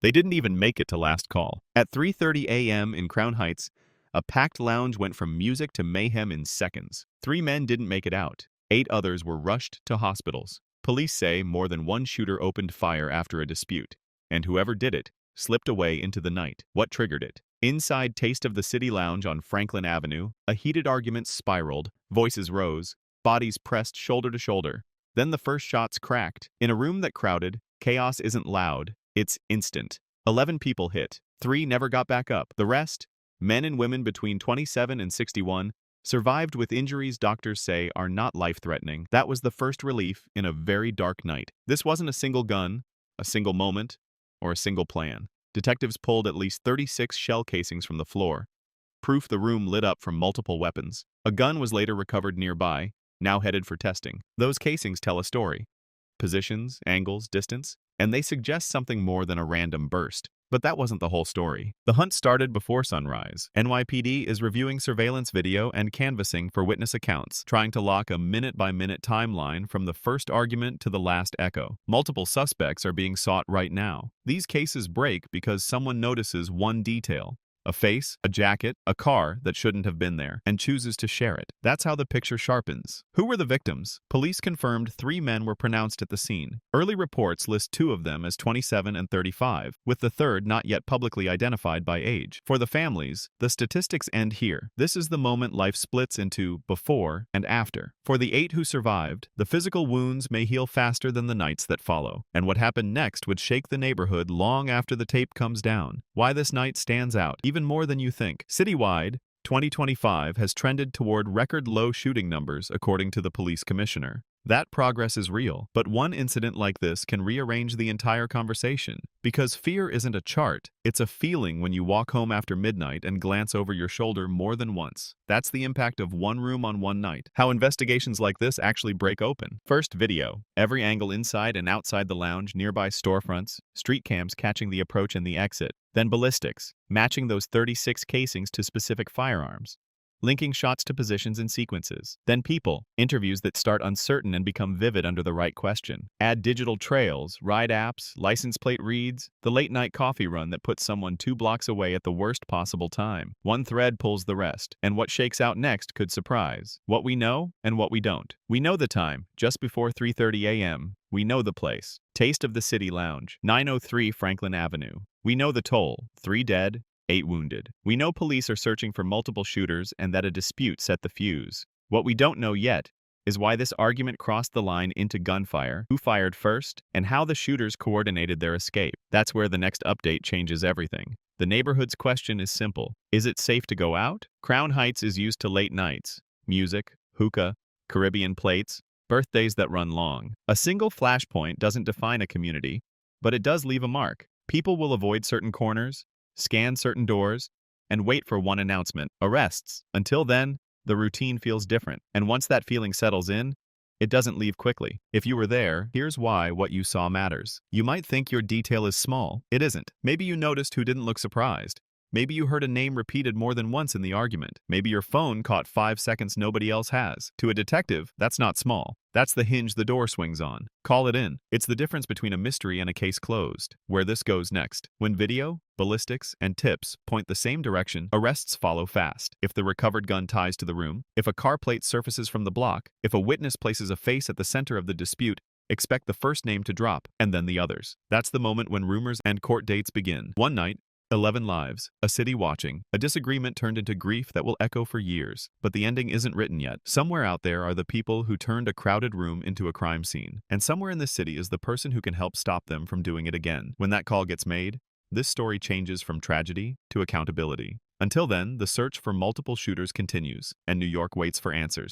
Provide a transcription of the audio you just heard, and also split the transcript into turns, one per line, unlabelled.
They didn't even make it to last call. At 3:30 a.m. in Crown Heights, a packed lounge went from music to mayhem in seconds. 3 men didn't make it out. 8 others were rushed to hospitals. Police say more than one shooter opened fire after a dispute, and whoever did it slipped away into the night. What triggered it? Inside Taste of the City Lounge on Franklin Avenue, a heated argument spiraled, voices rose, bodies pressed shoulder to shoulder. Then the first shots cracked. In a room that crowded, chaos isn't loud, it's instant. 11 people hit. 3 never got back up. The rest, men and women between 27 and 61, survived with injuries doctors say are not life-threatening. That was the first relief in a very dark night. This wasn't a single gun, a single moment, or a single plan. Detectives pulled at least 36 shell casings from the floor, proof the room lit up from multiple weapons. A gun was later recovered nearby, now headed for testing. Those casings tell a story. Positions, angles, distance, and they suggest something more than a random burst. But that wasn't the whole story. The hunt started before sunrise. NYPD is reviewing surveillance video and canvassing for witness accounts, trying to lock a minute-by-minute timeline from the first argument to the last echo. Multiple suspects are being sought right now. These cases break because someone notices one detail. A face, a jacket, a car that shouldn't have been there, and chooses to share it. That's how the picture sharpens. Who were the victims? Police confirmed 3 men were pronounced at the scene. Early reports list 2 of them as 27 and 35, with the third not yet publicly identified by age. For the families, the statistics end here. This is the moment life splits into before and after. For the 8 who survived, the physical wounds may heal faster than the nights that follow. And what happened next would shake the neighborhood long after the tape comes down. Why this night stands out even more than you think. Citywide, 2025 has trended toward record low shooting numbers, according to the police commissioner. That progress is real, but one incident like this can rearrange the entire conversation. Because fear isn't a chart, it's a feeling when you walk home after midnight and glance over your shoulder more than once. That's the impact of one room on one night. How investigations like this actually break open. First, video. Every angle inside and outside the lounge, nearby storefronts, street cams catching the approach and the exit. Then ballistics, matching those 36 casings to specific firearms, linking shots to positions and sequences. Then people, interviews that start uncertain and become vivid under the right question. Add digital trails, ride apps, license plate reads, the late-night coffee run that puts someone 2 blocks away at the worst possible time. One thread pulls the rest, and what shakes out next could surprise. What we know and what we don't. We know the time, just before 3:30 a.m. We know the place. Taste of the City Lounge, 903 Franklin Avenue. We know the toll, 3 dead, 8 wounded. We know police are searching for multiple shooters and that a dispute set the fuse. What we don't know yet is why this argument crossed the line into gunfire, who fired first, and how the shooters coordinated their escape. That's where the next update changes everything. The neighborhood's question is simple. Is it safe to go out? Crown Heights is used to late nights, music, hookah, Caribbean plates, birthdays that run long. A single flashpoint doesn't define a community, but it does leave a mark. People will avoid certain corners, scan certain doors, and wait for one announcement, arrests. Until then, the routine feels different. And once that feeling settles in, it doesn't leave quickly. If you were there, here's why what you saw matters. You might think your detail is small. It isn't. Maybe you noticed who didn't look surprised. Maybe you heard a name repeated more than once in the argument. Maybe your phone caught 5 seconds nobody else has. To a detective, that's not small. That's the hinge the door swings on. Call it in. It's the difference between a mystery and a case closed. Where this goes next. When video, ballistics, and tips point the same direction, arrests follow fast. If the recovered gun ties to the room, if a car plate surfaces from the block, if a witness places a face at the center of the dispute, expect the first name to drop, and then the others. That's the moment when rumors and court dates begin. One night, 11 lives, a city watching, a disagreement turned into grief that will echo for years. But the ending isn't written yet. Somewhere out there are the people who turned a crowded room into a crime scene. And somewhere in this city is the person who can help stop them from doing it again. When that call gets made, this story changes from tragedy to accountability. Until then, the search for multiple shooters continues, and New York waits for answers.